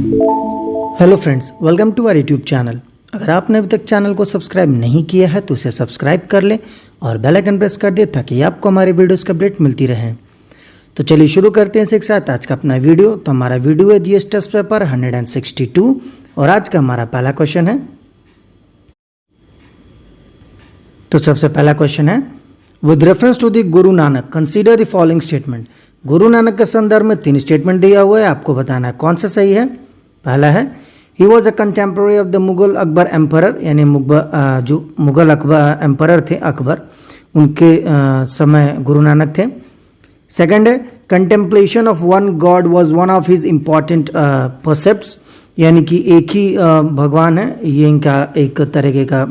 Hello friends, welcome to our YouTube channel. अगर आपने अभी तक चैनल को सब्सक्राइब नहीं किया है तो उसे सब्सक्राइब कर लें और बेल आइकन प्रेस कर दें ताकि आपको हमारे वीडियोस की अपडेट मिलती रहे। तो चलिए शुरू करते हैं एक साथ आज का अपना वीडियो। तो हमारा वीडियो है जीएस टेस्ट पेपर 162 और आज का हमारा पहला क्वेश्चन है। तो सबसे पहला क्वेश्चन है, with reference to the Guru Nanak consider the following statement. Guru Nanak के संदर्भ में 3 स्टेटमेंट दिया हुआ है, आपको बताना है कौन सा सही है। पहला है, he was a contemporary of the Mughal Akbar emperor, यानी जो मुगल अकबर एम्परर थे अकबर, उनके समय गुरु नानक थे। सेकंड है, contemplation of one God was one of his important precepts, यानी कि एक ही भगवान है, ये इनका एक तरीके का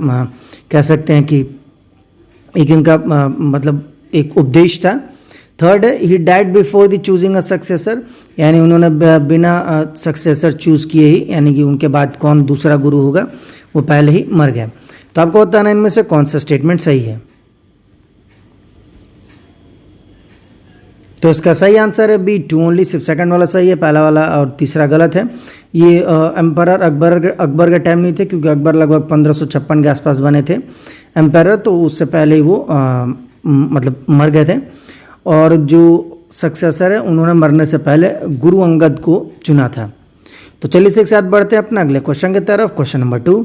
कह सकते हैं कि एक इनका मतलब एक उपदेश था। थर्ड है, he died before the choosing a successor, यानी उन्होंने बिना सक्सेसर चूज किए ही, यानी कि उनके बाद कौन दूसरा गुरु होगा वो पहले ही मर गया। तो आपको बताना इनमें से कौन सा स्टेटमेंट सही है। तो इसका सही आंसर है बी, 2 ओनली, सिर्फ सेकंड वाला सही है, पहला वाला और तीसरा गलत है। ये एम्परर अकबर का टाइम नहीं थे, क्योंकि अकबर लगभग 1556 के आसपास बने थे एम्परर, तो उससे पहले ही वो मतलब मर गए थे। और जो सक्सेसर है उन्होंने मरने से पहले गुरु अंगद को चुना था। तो चलिए इसे एक साथ बढ़ते हैं अपना अगले क्वेश्चन की तरफ। Question number 2,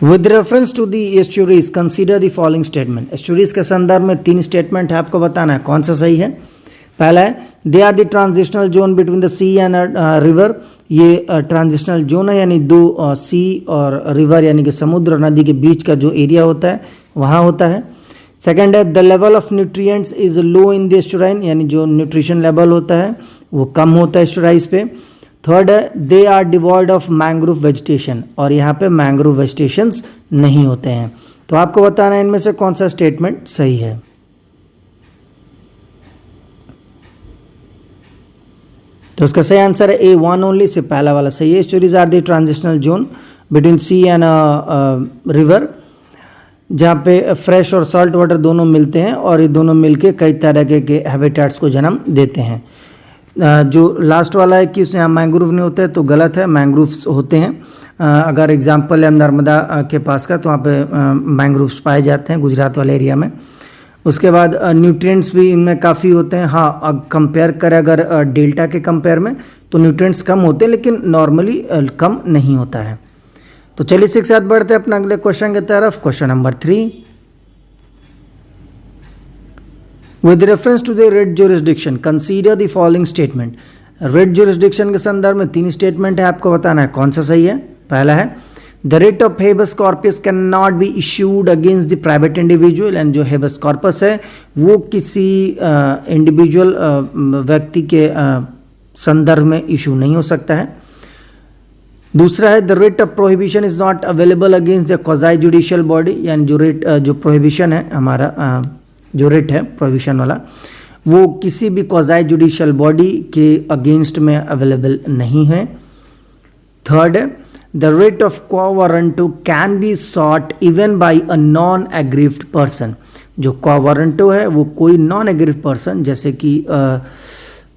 with reference to the estuaries consider the following statement. Estuaries के संदर्भ में 3 स्टेटमेंट है, आपको बताना है कौन सा सही है। पहला है, they are the transitional zone between the sea and river. ये ट्रांजिशनल जोन है, यानी 2 सी और रिवर यानी कि समुद्र और नदी के बीच का जो एरिया होता है वहाँ होता है। सेकेंड है, the level of nutrients is low in the estuarine, यानी जो न्यूट्रिशन लेवल होता है वो कम होता है एस्चुराइज पे। थर्ड है, they are devoid of mangrove vegetation, और यहाँ पे मैंग्रोव वेजिटेशंस नहीं होते हैं। तो आपको बताना है इनमें से कौन सा स्टेटमेंट सही है। तो इसका सही आंसर है A1 ओनली, सिर्फ पहला वाला सही है। Estuaries are the transitional zone between sea and river, जहाँ पे फ्रेश और सॉल्ट वाटर दोनों मिलते हैं और ये दोनों मिलके कई तरह के हैबिटेट्स को जन्म देते हैं। जो लास्ट वाला है कि उसमें यहाँ मैंग्रोव नहीं होते तो गलत है, मैंग्रोव्स होते हैं। अगर एग्जांपल है नर्मदा के पास का, तो वहाँ पे मैंग्रोव्स पाए जाते हैं गुजरात वाले एरिया में। उसके बाद न्यूट्रिएंट्स भी इनमें काफ़ी होते हैं। हाँ, कंपेयर करें अगर डेल्टा के कंपेयर में तो न्यूट्रिएंट्स कम होते हैं, लेकिन नॉर्मली कम नहीं होता है। तो चलिए इसी के साथ बढ़ते हैं अपना अगले क्वेश्चन की तरफ। Question number 3, with reference to the writ jurisdiction consider the following statement. Writ jurisdiction के संदर्भ में 3 स्टेटमेंट है, आपको बताना है कौन सा सही है। पहला है, the writ of habeas corpus can not be issued against the private individual, and जो हेबस कॉर्पस है वो किसी इंडिविजुअल व्यक्ति के संदर्भ में इशू नहीं हो सकता है। दूसरा है, the writ of prohibition is not available against the quasi judicial body, यानी जो रिट जो प्रोहिबिशन है हमारा जो रिट है प्रोहिबिशन वाला, वो किसी भी क्वाज़ी जुडिशियल बॉडी के अगेंस्ट में अवेलेबल नहीं है। थर्ड है, द रिट ऑफ क्वा warranto can be sought even bye a non aggrieved person. जो क्वा वारंटो है वो कोई नॉन एग्रीव्ड पर्सन, जैसे कि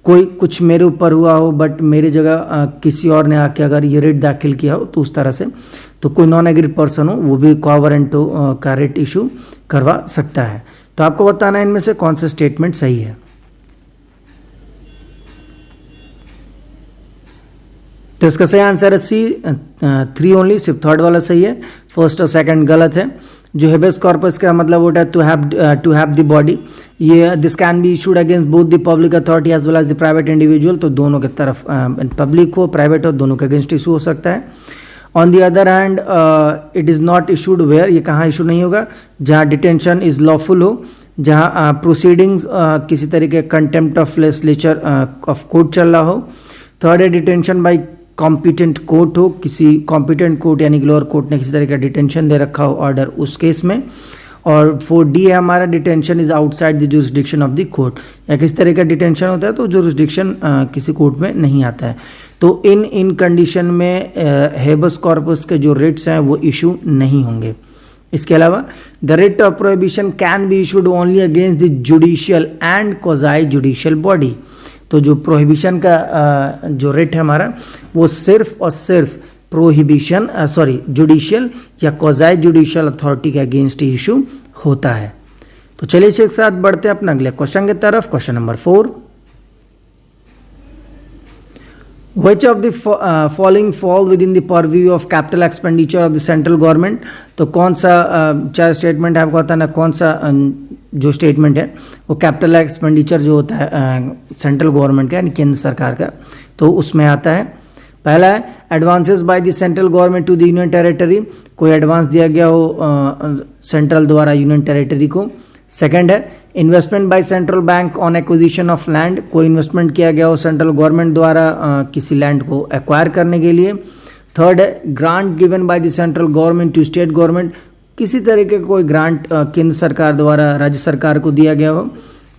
कोई कुछ मेरे ऊपर हुआ हो बट मेरी जगह किसी और ने आके अगर ये रिट दाखिल किया हो, तो उस तरह से तो कोई नॉन एग्रीड पर्सन हो वो भी क्वा वारंटो का रिट इशू करवा सकता है। तो आपको बताना है इनमें से कौन सा स्टेटमेंट सही है। तो इसका सही आंसर है सी, 3 ओनली, सिर्फ थर्ड वाला सही है, फर्स्ट और सेकंड गलत है। जो हेबेस कॉर्पस का मतलब होता है टू हैव द बॉडी, ये this can be issued against both the public authority as well as the private individual, तो दोनों के तरफ पब्लिक हो प्राइवेट हो दोनों के अगेंस्ट इशू हो सकता है। On the other hand it is not issued where, ये कहाँ इशू नहीं होगा, जहाँ डिटेंशन इज लॉफुल हो, जहाँ प्रोसीडिंग्स किसी तरीके contempt of legislature of court चल रहा हो। थर्ड है, डिटेंशन बाई कॉम्पिटेंट कोर्ट हो, किसी कॉम्पिटेंट कोर्ट यानी कि लोअर कोर्ट ने किसी तरह का डिटेंशन दे रखा हो ऑर्डर उस केस में। और 4D है हमारा, detention is outside the jurisdiction of the court, या किस तरह का डिटेंशन होता है तो जुरिसडिक्शन किसी कोर्ट में नहीं आता है। तो इन कंडीशन में हेबस कॉर्पस के जो रिट्स हैं वो इशू नहीं होंगे। इसके अलावा the writ of prohibition can be issued only against the judicial and quasi judicial body, तो जो प्रोहिबिशन का जो रेट है हमारा वो सिर्फ और सिर्फ प्रोहिबिशन जुडिशियल या क्वाज़ी जुडिशियल अथॉरिटी के अगेंस्ट इशू होता है। तो चलिए इसके साथ बढ़ते हैं अपना अगले क्वेश्चन की तरफ। Question number 4, Which of the following fall within the purview of capital expenditure of the central government? तो कौन सा चार स्टेटमेंट है आपको बताना, कौन सा जो स्टेटमेंट है वो कैपिटल एक्सपेंडिचर जो होता है सेंट्रल गवर्नमेंट का यानी केंद्र सरकार का, तो उसमें आता है। पहला है advances by the central government to the union territory, कोई एडवांस दिया गया हो सेंट्रल द्वारा यूनियन टेरिटरी को। सेकंड है investment by central bank on acquisition of land, कोई इन्वेस्टमेंट किया गया हो सेंट्रल गवर्नमेंट द्वारा किसी लैंड को एक्वायर करने के लिए। थर्ड है grant given by the central government to state government, किसी तरीके का कोई ग्रांट केंद्र सरकार द्वारा राज्य सरकार को दिया गया हो।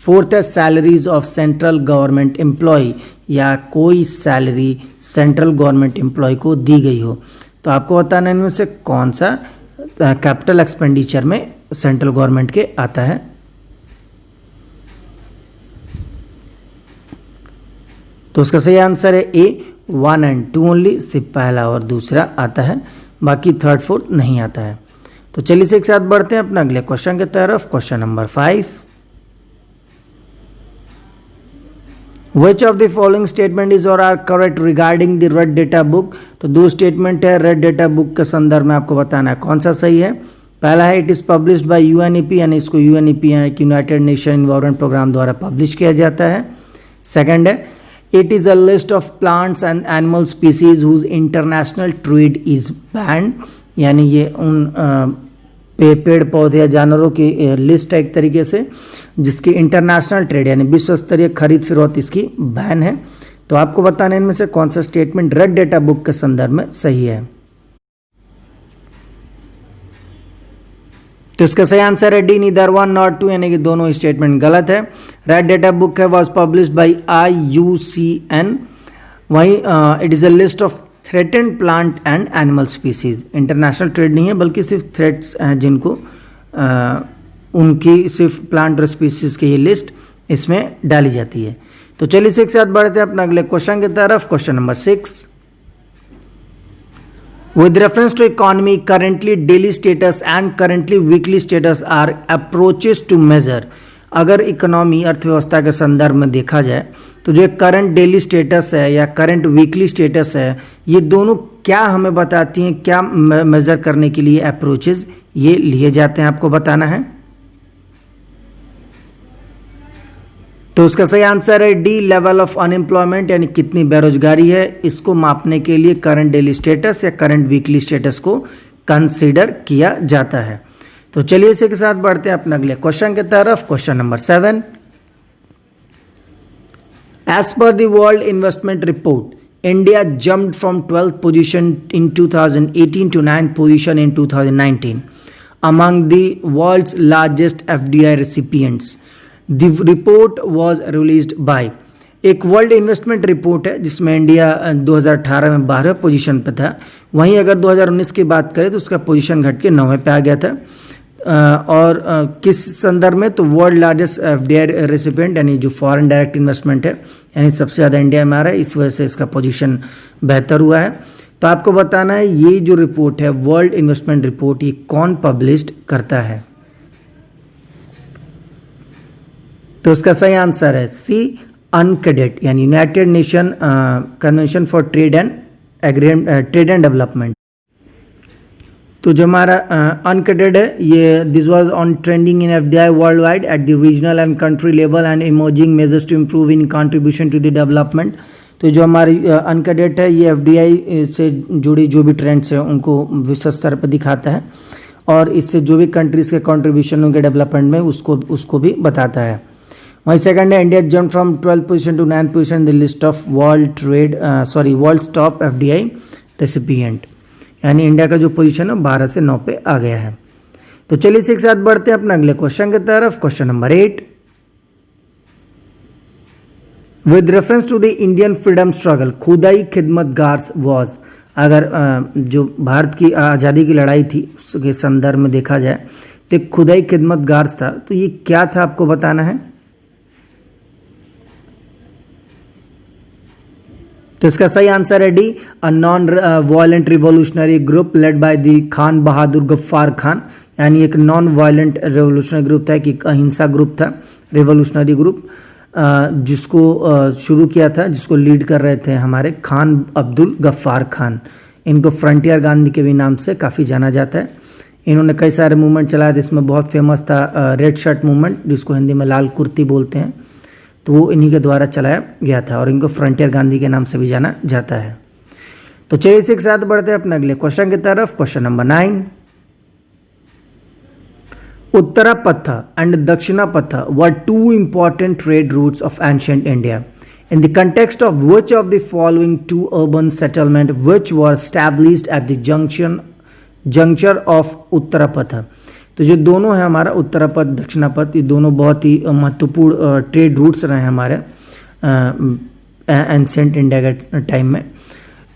फोर्थ है salaries of central government employ, या कोई सैलरी सेंट्रल गवर्नमेंट एम्प्लॉय को दी गई हो। तो आपको बताना है इनमें से कौन सा कैपिटल एक्सपेंडिचर में सेंट्रल गवर्नमेंट के आता है। तो उसका सही आंसर है ए 1 and 2 ओनली, सिर्फ पहला और दूसरा आता है, बाकी थर्ड फोर्थ नहीं आता है। तो चलिए से एक साथ बढ़ते हैं अपना अगले क्वेश्चन की तरफ। Question number 5, Which of the following statement is or are correct regarding the red data book? तो दो स्टेटमेंट है रेड डेटा बुक के संदर्भ में, आपको बताना है कौन सा सही है। पहला है it is published by UNEP, यानी इसको यूएनईपी यानी यूनाइटेड नेशन एनवायरनमेंट प्रोग्राम द्वारा पब्लिश किया जाता है। सेकंड है it is a list of plants and animal species whose international trade is banned, यानी ये उन पेड़ पौधे या जानवरों की लिस्ट है एक तरीके से जिसकी इंटरनेशनल ट्रेड यानी विश्व स्तरीय खरीद फरोख्त इसकी बैन है। तो आपको बताना इनमें से कौन सा स्टेटमेंट रेड डेटा बुक के संदर्भ में सही है। तो इसका सही आंसर है डी नीदर 1 नॉर 2, यानी कि दोनों स्टेटमेंट गलत है। रेड डेटा बुक है वॉज पब्लिश्ड बाई IUCN, वहीं it is a list of threatened plant and animal species, international trade नहीं है बल्कि सिर्फ थ्रेट्स हैं जिनको उनकी सिर्फ प्लांट और स्पीसीज की ये लिस्ट इसमें डाली जाती है। तो चलिए इसी के साथ बढ़ते हैं अपना अगले क्वेश्चन की तरफ। Question number 6, with reference to economy currently daily status and currently weekly status are approaches to measure, अगर इकोनॉमी अर्थव्यवस्था के संदर्भ में देखा जाए तो जो करंट डेली स्टेटस है या करंट वीकली स्टेटस है, ये दोनों क्या हमें बताती हैं, क्या मेजर करने के लिए अप्रोचेस ये लिए जाते हैं, आपको बताना है। तो उसका सही आंसर है डी लेवल ऑफ अनएम्प्लॉयमेंट, यानी कितनी बेरोजगारी है, इसको मापने के लिए करंट डेली स्टेटस या करंट वीकली स्टेटस को कंसीडर किया जाता है। तो चलिए इसी के साथ बढ़ते हैं अपने अगले क्वेश्चन की तरफ। Question number 7, as per the world investment report India jumped from 12th position in 2018 to 9th position in 2019 among the world's largest FDI recipients. The report was released by, एक वर्ल्ड इन्वेस्टमेंट रिपोर्ट है जिसमें India 2018 में 12वें position पे था, वहीं अगर 2019 की बात करें तो उसका पोजीशन घट के 9वें पे आ गया था। और किस संदर्भ में, तो वर्ल्ड लार्जेस्ट एफडीआई रेसिपिएंट यानी जो फॉरेन डायरेक्ट इन्वेस्टमेंट है यानी सबसे ज़्यादा इंडिया में आ रहा है, इस वजह से इसका पोजीशन बेहतर हुआ है। तो आपको बताना है ये जो रिपोर्ट है वर्ल्ड इन्वेस्टमेंट रिपोर्ट, ये कौन पब्लिश करता है। तो उसका सही आंसर है सी अनकेडेट, यानी United Nation Convention for Trade and Development. तो जो हमारा अनकेडेट है ये this was on trending in FDI world wide at the regional and country level and emerging measures to improve in contribution to the development. तो जो हमारी अनकेडेट है ये एफडीआई से जुड़ी जो भी ट्रेंड्स हैं उनको विश्व स्तर पर दिखाता है और इससे जो भी कंट्रीज के कंट्रीब्यूशन होंगे डेवलपमेंट में उसको भी बताता है। वहीं सेकंड है India jump from 12th position to 9th position in the list of world top FDI recipient, यानी इंडिया का जो पोजीशन है 12 से 9 पे आ गया है। तो चलिए इसी के साथ बढ़ते हैं अपना अगले क्वेश्चन की तरफ। Question number 8, with reference to the Indian freedom struggle Khudai Khidmatgar was, अगर जो भारत की आज़ादी की लड़ाई थी उसके संदर्भ में देखा जाए तो खुदाई खिदमतगार था, तो ये क्या था आपको बताना है। तो इसका सही आंसर है D, a non violent revolutionary group led by the Khan Bahadur Ghaffar Khan, यानी एक नॉन वायलेंट रिवॉल्यूशनरी ग्रुप था, कि अहिंसा ग्रुप था, रिवॉल्यूशनरी ग्रुप, जिसको शुरू किया था, जिसको लीड कर रहे थे हमारे खान अब्दुल गफ्फार खान। इनको फ्रंटियर गांधी के भी नाम से काफ़ी जाना जाता है। इन्होंने कई सारे मूवमेंट चलाए थे, इसमें बहुत फेमस था रेड शर्ट मूवमेंट, जिसको हिंदी में लाल कुर्ती बोलते हैं, तो वो इन्हीं के द्वारा चलाया गया था और इनको फ्रंटियर गांधी के नाम से भी जाना जाता है। तो चलिए इसी के साथ बढ़ते हैं अपने अगले क्वेश्चन की तरफ। Question number 9, Uttarapatha and Dakshinapatha were two important trade routes of ancient India. In the context of which of the following two urban settlements which were established at the juncture of Uttarapatha? तो जो दोनों है हमारा उत्तरापथ दक्षिणापथ, ये दोनों बहुत ही महत्वपूर्ण trade routes रहे हैं हमारे एंशिएंट इंडिया के टाइम में।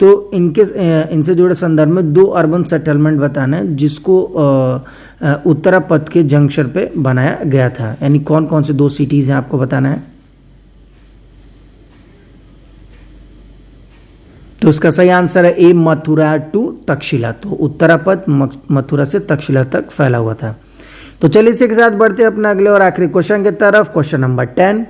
तो इनसे जुड़े संदर्भ में दो अर्बन सेटलमेंट बताना है, जिसको उत्तरापथ के जंक्शन पे बनाया गया था, यानी कौन कौन से दो सिटीज हैं आपको बताना है। तो इसका सही आंसर है ए, मथुरा टू तक्षशिला। तो उत्तरापथ मथुरा से तक्षशिला तक फैला हुआ था। तो चलिए इसी के साथ बढ़ते हैं अपना अगले और आखिरी क्वेश्चन की तरफ। Question number 10,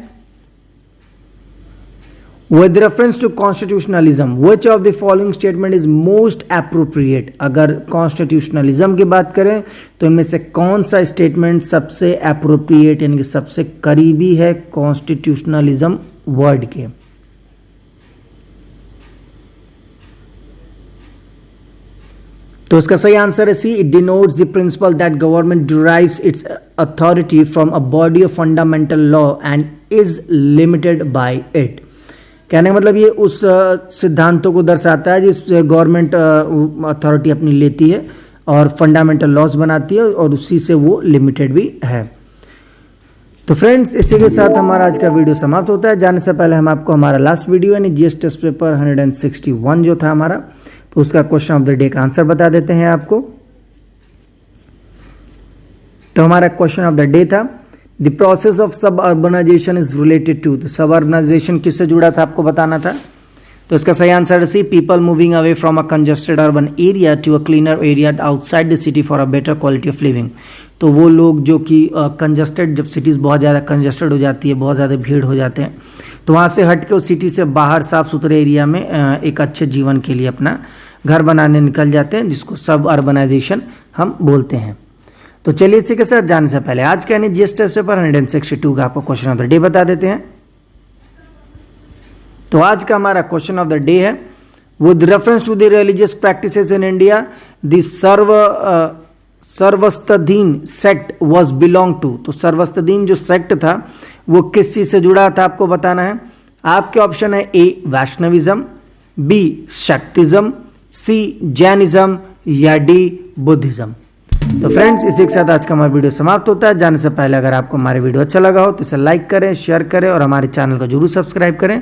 with reference to constitutionalism which of the following statement is most appropriate? अगर constitutionalism की बात करें तो इनमें से कौन सा स्टेटमेंट सबसे appropriate यानी कि सबसे करीबी है constitutionalism वर्ड के? तो इसका सही आंसर है C, it denotes the principle that government derives its authority from a body of fundamental law and is limited by it. कहने का मतलब ये उस सिद्धांतों को दर्शाता है जिस गवर्नमेंट अथॉरिटी अपनी लेती है और फंडामेंटल लॉज बनाती है और उसी से वो लिमिटेड भी है। तो फ्रेंड्स, इसी के साथ हमारा आज का वीडियो समाप्त होता है। जाने से पहले हम आपको हमारा लास्ट वीडियो यानी जीएस टेस्ट पेपर 161 जो था हमारा, तो उसका क्वेश्चन ऑफ द डे का आंसर बता देते हैं आपको। तो हमारा क्वेश्चन ऑफ द डे था, द प्रोसेस ऑफ सब अर्बनाइजेशन इज रिलेटेड टू। तो सब अर्बनाइजेशन किससे जुड़ा था आपको बताना था। तो इसका सही आंसर है C, people moving away from a congested urban area to a cleaner area outside the city for a better quality of living. तो वो लोग जो कि कंजेस्टेड, जब सिटीज़ बहुत ज़्यादा कंजेस्टेड हो जाती है, बहुत ज़्यादा भीड़ हो जाते हैं, तो वहाँ से हट के उस सिटी से बाहर साफ सुथरे एरिया में एक अच्छे जीवन के लिए अपना घर बनाने निकल जाते हैं, जिसको सब अर्बनाइजेशन हम बोलते हैं। तो चलिए इसी के साथ जाने से पहले आज का जीएस टेस्ट पेपर 162 का आपको क्वेश्चन ऑफ द डे बता देते हैं। तो आज का हमारा क्वेश्चन ऑफ द डे है, with reference to the religious practices in India the Sarvastivadin sect was belong to. तो सर्वस्तदीन जो सेक्ट था वो किस चीज से जुड़ा था आपको बताना है। आपके ऑप्शन है ए, वैष्णविज्म, बी, शक्तिज्म, सी, जैनिज्म या डी, बुद्धिज्म। तो फ्रेंड्स, इसी के साथ आज का हमारा वीडियो समाप्त होता है। जाने से पहले अगर आपको हमारे वीडियो अच्छा लगा हो तो इसे लाइक करें, शेयर करें और हमारे चैनल को जरूर सब्सक्राइब करें।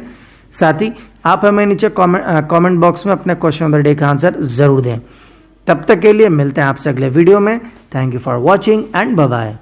साथ ही आप हमें नीचे कमेंट बॉक्स में अपने क्वेश्चन ऑफ द डे का आंसर जरूर दें। तब तक के लिए मिलते हैं आपसे अगले वीडियो में। Thank you for watching and bye bye.